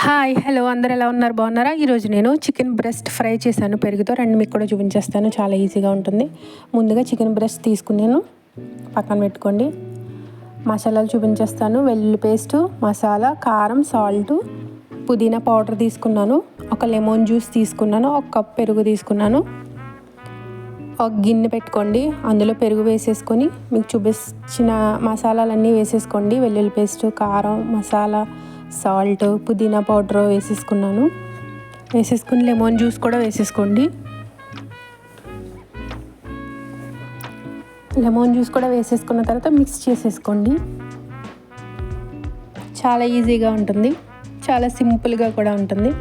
Hi hello అందరు ఎలా ఉన్నారు, బాగున్నారా? ఈరోజు నేను చికెన్ బ్రెస్ట్ ఫ్రై చేశాను పెరుగుతో. రండి మీకు కూడా చూపించేస్తాను, చాలా ఈజీగా ఉంటుంది. ముందుగా చికెన్ బ్రెస్ట్ తీసుకున్నాను, పక్కన పెట్టుకోండి. మసాలాలు చూపించేస్తాను. వెల్లుల్లి పేస్టు, మసాలా, కారం, సాల్టు, పుదీనా పౌడర్ తీసుకున్నాను. ఒక లెమన్ జ్యూస్ తీసుకున్నాను. ఒక కప్ పెరుగు తీసుకున్నాను. ఒక గిన్నె పెట్టుకోండి, అందులో పెరుగు వేసేసుకొని మీకు చూపించిన మసాలాలన్నీ వేసేసుకోండి. వెల్లుల్లి పేస్టు, కారం, మసాలా, సాల్ట్, పుదీనా పౌడర్ వేసేసుకున్నాను. వేసేసుకుని లెమన్ జ్యూస్ కూడా వేసేసుకోండి. లెమన్ జ్యూస్ కూడా వేసేసుకున్న తర్వాత మిక్స్ చేసేసుకోండి. చాలా ఈజీగా ఉంటుంది, చాలా సింపుల్గా కూడా ఉంటుంది,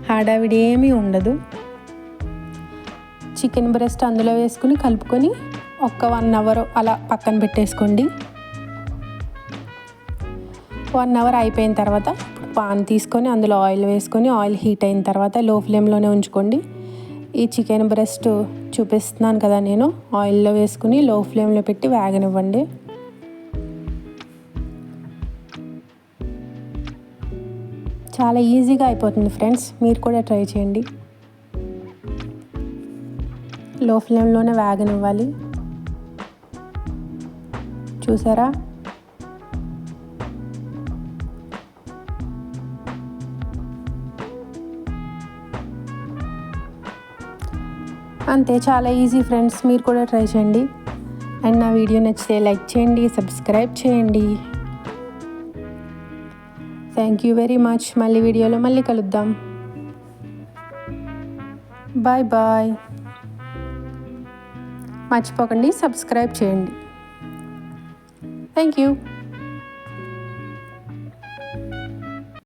హడావిడి ఏమీ ఉండదు. చికెన్ బ్రెస్ట్ అందులో వేసుకుని కలుపుకొని ఒక 1 అవర్ అలా పక్కన పెట్టేసుకోండి. 1 అవర్ అయిపోయిన తర్వాత పాన్ తీసుకొని అందులో ఆయిల్ వేసుకొని, ఆయిల్ హీట్ అయిన తర్వాత లో ఫ్లేమ్లోనే ఉంచుకోండి. ఈ చికెన్ బ్రెస్ట్ చూపిస్తున్నాను కదా నేను, ఆయిల్లో వేసుకుని లో ఫ్లేమ్లో పెట్టి వేగనివ్వండి. చాలా ఈజీగా అయిపోతుంది ఫ్రెండ్స్, మీరు కూడా ట్రై చేయండి. లో ఫ్లేమ్లోనే వేగనివ్వాలి. చూసారా? అంతే, చాలా ఈజీ ఫ్రెండ్స్, మీరు కూడా ట్రై చేయండి. అండ్ నా వీడియో నచ్చితే లైక్ చేయండి, సబ్స్క్రైబ్ చేయండి. Thank you very much. మళ్ళీ వీడియోలో మళ్ళీ కలుద్దాం. Bye bye. మర్చిపోకండి, సబ్స్క్రైబ్ చేయండి. Thank you.